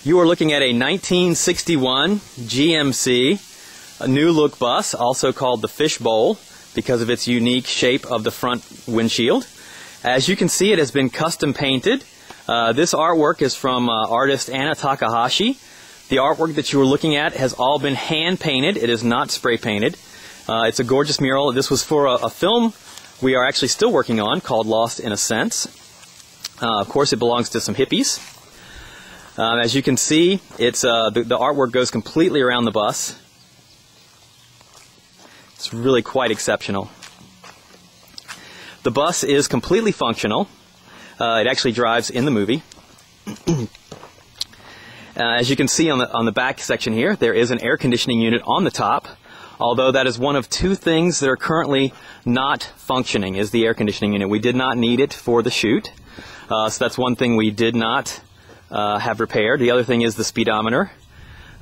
You are looking at a 1961 GMC, a new look bus, also called the Fishbowl because of its unique shape of the front windshield. As you can see, it has been custom painted. This artwork is from artist Anna Takahashi. The artwork that you were looking at has all been hand painted. It is not spray painted. It's a gorgeous mural. This was for a film we are actually still working on called Lost in a Sense. Of course, it belongs to some hippies. As you can see, it's the artwork goes completely around the bus. It's really quite exceptional. The bus is completely functional. It actually drives in the movie. As you can see on the back section here, there is an air conditioning unit on the top. Although that is one of two things that are currently not functioning, is the air conditioning unit. We did not need it for the shoot. So that's one thing we did not have repaired. The other thing is the speedometer.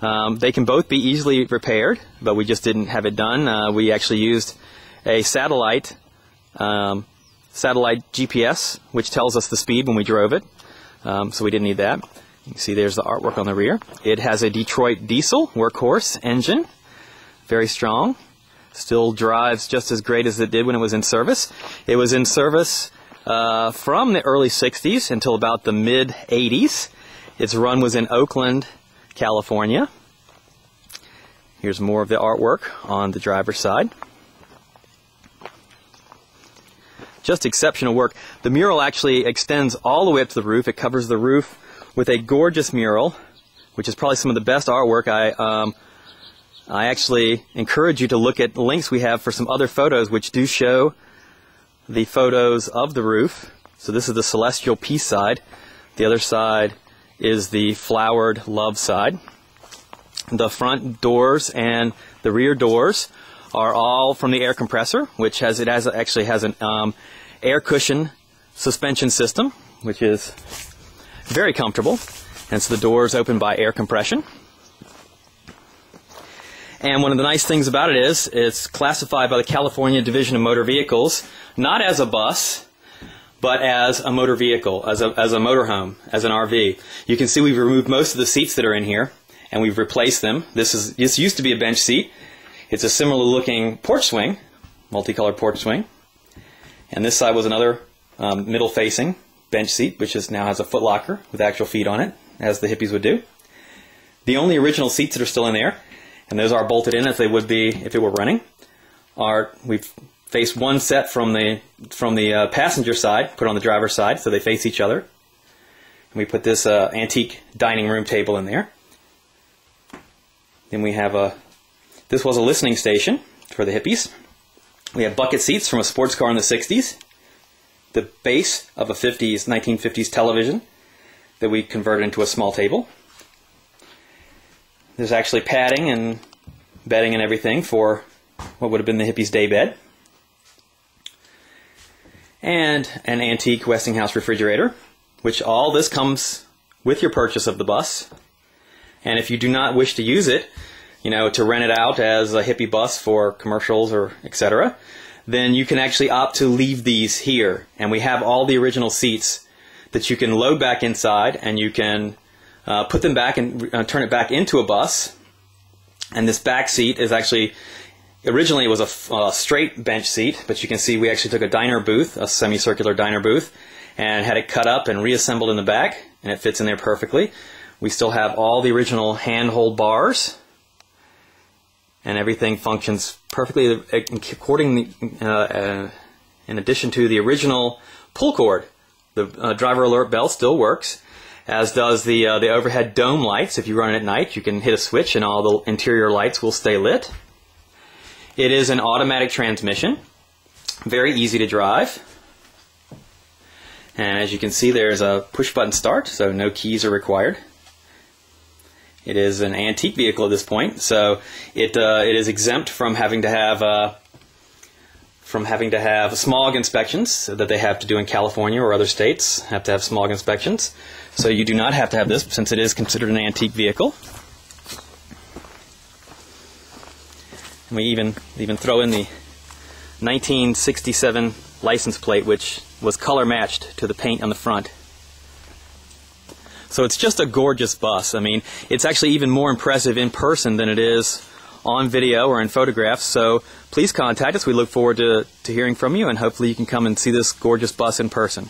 They can both be easily repaired, but we just didn't have it done. We actually used a satellite GPS, which tells us the speed when we drove it. So we didn't need that. You can see there's the artwork on the rear. It has a Detroit diesel workhorse engine. Very strong. Still drives just as great as it did when it was in service. It was in service from the early 60s until about the mid-80s. Its run was in Oakland, California. Here's more of the artwork on the driver's side. Just exceptional work. The mural actually extends all the way up to the roof. It covers the roof with a gorgeous mural, which is probably some of the best artwork. I actually encourage you to look at the links we have for some other photos which do show the photos of the roof. So this is the celestial peace side. The other side is the flowered love side. The front doors and the rear doors are all from the air compressor, which actually has an air cushion suspension system, which is very comfortable. And so the doors open by air compression. And one of the nice things about it is it's classified by the California Division of Motor Vehicles not as a bus, but as a motor vehicle, as a motorhome, as an RV. You can see we've removed most of the seats that are in here, and we've replaced them. This used to be a bench seat. It's a similar looking porch swing, multicolored porch swing. And this side was another middle facing bench seat, which now has a foot locker with actual feet on it, as the hippies would do. The only original seats that are still in there, and those are bolted in as they would be if it were running, we've faced one set from the passenger side, put on the driver's side, so they face each other. And we put this antique dining room table in there. Then we have this was a listening station for the hippies. We have bucket seats from a sports car in the 60s. The base of a 1950s television that we converted into a small table. There's actually padding and bedding and everything for what would have been the hippies' day bed. And an antique Westinghouse refrigerator, which all this comes with your purchase of the bus. And if you do not wish to use it, to rent it out as a hippie bus for commercials or etc., then you can actually opt to leave these here. And we have all the original seats that you can load back inside, and you can put them back and turn it back into a bus. And this back seat is actually, originally it was a straight bench seat, but you can see we actually took a diner booth, a semicircular diner booth, and had it cut up and reassembled in the back, and it fits in there perfectly. We still have all the original handhold bars, and everything functions perfectly according in addition to the original pull cord. The driver alert bell still works, as does the overhead dome lights. If you run it at night, you can hit a switch and all the interior lights will stay lit. It is an automatic transmission, very easy to drive. And as you can see, there's a push button start, so no keys are required. It is an antique vehicle at this point, so it is exempt from having to have smog inspections that they have to do in California or other states. Have to have smog inspections, so you do not have to have this since it is considered an antique vehicle. And we even throw in the 1967 license plate, which was color matched to the paint on the front. So it's just a gorgeous bus. I mean, it's actually even more impressive in person than it is on video or in photographs. So please contact us. We look forward to hearing from you, and hopefully you can come and see this gorgeous bus in person.